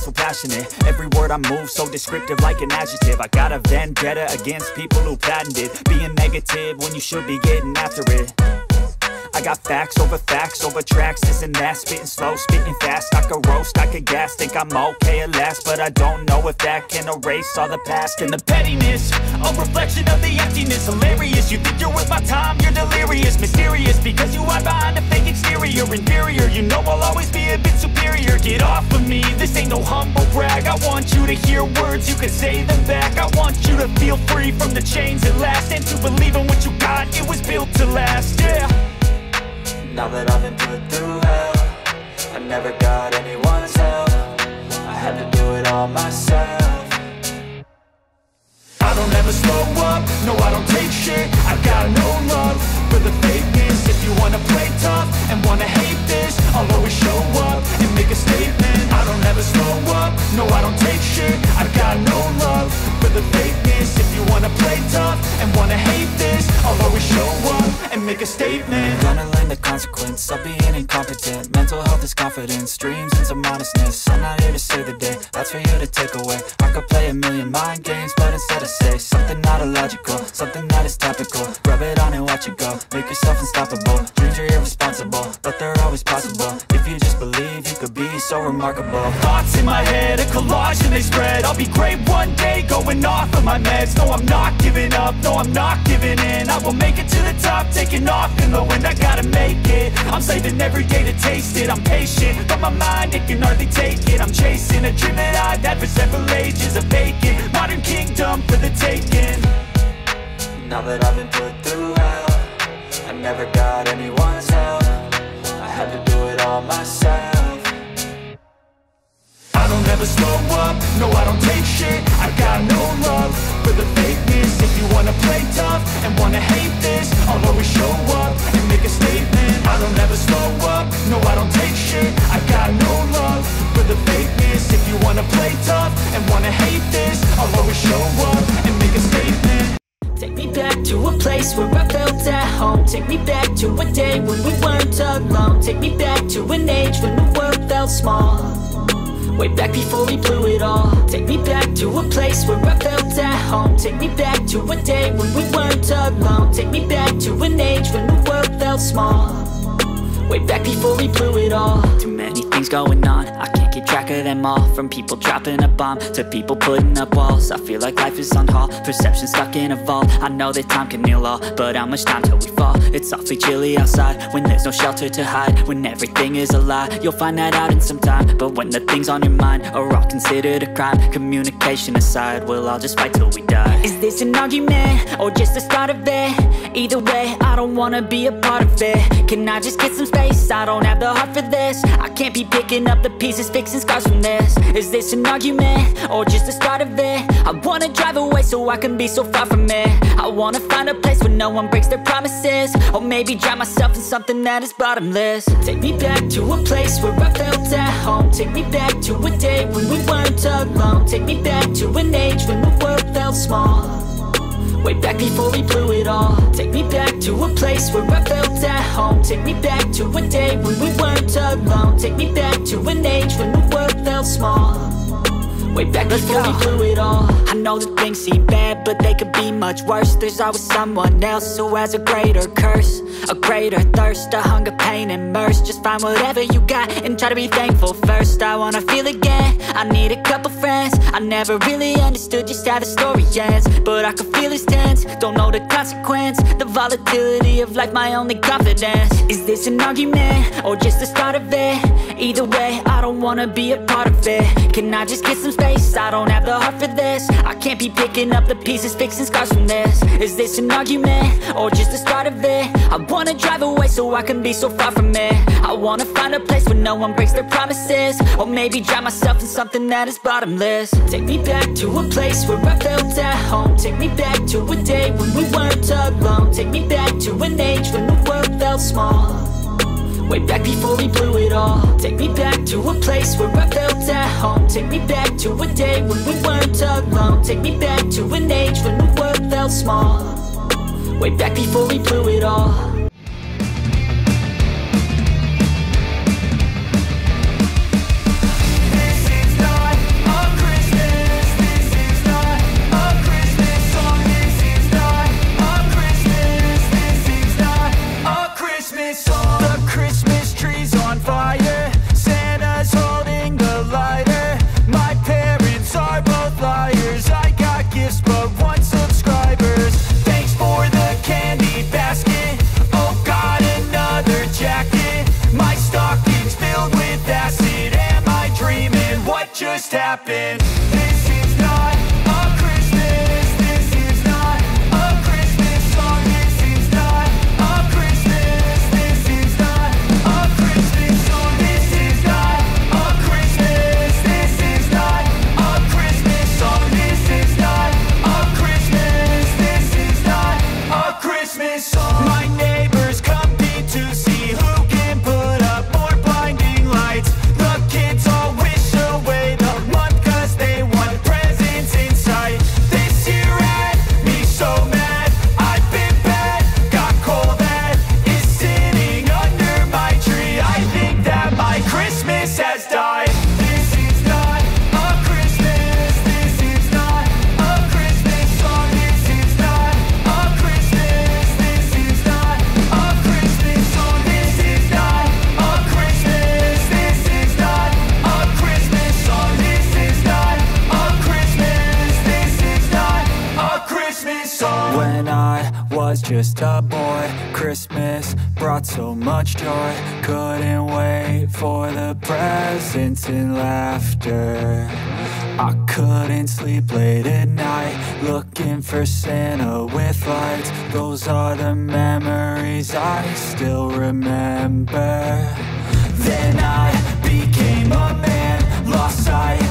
so passionate. Every word I move so descriptive like an adjective. I got a vendetta against people who patented being negative when you should be getting after it. I got facts over tracks, this and that. Spitting slow, spitting fast, I could roast, I could gas. Think I'm okay at last, but I don't know if that can erase all the past. And the pettiness, a reflection of the emptiness. Hilarious, you think you're worth my time, you're delirious. Mysterious, because you hide behind a fake exterior. Inferior, you know I'll always be a bit superior. Get off of me, this ain't no humble brag. I want you to hear words, you can say them back. I want you to feel free from the chains at last, and to believe in what you got, it was built to last, yeah. Now that I've been put through hell, I never got anyone's help. I had to do it all myself. I don't ever slow up, no I don't take shit. I got no love for the fakeness. If you wanna play tough and wanna hate this, I'll always show up and make a statement. I don't ever slow up, no I don't take shit. I got no love for the fakeness. If you wanna play tough and wanna hate this, I'll always show up and make a statement. Gonna learn the consequence of being incompetent. Mental health is confidence, dreams and some honestness. I'm not here to save the day, that's for you to take away. I could play a million mind games, but instead I say something not illogical, something that is topical. Rub it on and watch it go, make yourself unstoppable. Dreams are irresponsible, but they're always possible. If you just believe, you could be so remarkable. Thoughts in my head, a collage and they spread. I'll be great one day, going off of my meds. No, I'm not giving up, no, I'm not giving in. I will make it to the top, taking off in the wind. I gotta make it, I'm saving every day to taste it. I'm patient, but my mind, it can hardly take it. I'm chasing a dream that I've had for several ages. A vacant, modern kingdom for the taking. Now that I've been put through hell, I never got anyone's help. I had to do it all myself. I don't ever slow up, no I don't take shit. I got no love for the fakeness. If you wanna play tough and wanna hate this, I'll always show up and make a statement. I don't ever slow up, no I don't take shit. I got no love for the fakeness. If you wanna play tough and wanna hate this, I'll always show up and make a statement. Take me back to a place where I felt at home. Take me back to a day when we weren't alone. Take me back to an age when the world felt small, way back before we blew it all. Take me back to a place where I felt at home. Take me back to a day when we weren't alone. Take me back to an age when the world felt small, way back before we blew it all. Too many things going on, I can't keep track of them all. From people dropping a bomb to people putting up walls. I feel like life is on hold, perception stuck in a vault. I know that time can heal all, but how much time till we fall? It's awfully chilly outside, when there's no shelter to hide. When everything is a lie, you'll find that out in some time. But when the things on your mind are all considered a crime, communication aside, we'll all just fight till we die. Is this an argument, or just the start of it? Either way, I don't wanna be a part of it. Can I just get some space? I don't have the heart for this. I can't be picking up the pieces, fixing scars from this. Is this an argument, or just the start of it? I wanna drive away so I can be so far from it. I wanna find a place where no one breaks their promises, or maybe drown myself in something that is bottomless. Take me back to a place where I felt at home. Take me back to a day when we weren't alone. Take me back to an age when the world felt small, way back before we blew it all. Take me back to a place where I felt at home. Take me back to a day when we weren't alone. Take me back to an age when the world felt small, way back before we blew it all. I know that things seem bad, but they could be much worse. There's always someone else who has a greater curse, a greater thirst, a hunger, pain, and mercy. Just find whatever you got and try to be thankful first. I wanna feel again, I need a couple friends. I never really understood just how the story ends, but I can feel it's tense, don't know the consequence. The volatility of life, my only confidence. Is this an argument, or just the start of it? Either way, I don't wanna be a part of it. Can I just get some space? I don't have the heart for this. I can't be picking up the pieces, fixing scars from this. Is this an argument, or just the start of it? I wanna drive away so I can be so far from it. I wanna find a place where no one breaks their promises, or maybe drown myself in something that is bottomless. Take me back to a place where I felt at home. Take me back to a day when we weren't alone. Take me back to an age when the world felt small, way back before we blew it all. Take me back to a place where I felt at home. Take me back to a day when we weren't alone. Take me back to an age when the world felt small, way back before we blew it all. This is not just happened. This is not a Christmas. This is not a Christmas song. This is not a Christmas. This is not a Christmas song. This is not a Christmas. This is not a Christmas song. This is not a Christmas. This is not a Christmas song. My neighbors compete to see who can put up more blinding lights. The kids all wish away the month 'cause they want presents in sight. This year had me so mad. I've been bad, got coal that is sitting under my tree. I think that my Christmas has died. This is not a Christmas. This is not a Christmas song. This is not a Christmas. This is not a Christmas song. This is not a Christmas. This is not a Christmas song. This is not a Christmas. This is not a Christmas song. When I was just a boy, Christmas brought so much joy. Couldn't wait for the presents and laughter. I couldn't sleep late at night, looking for Santa with lights. Those are the memories I still remember. Then I became a man, lost sight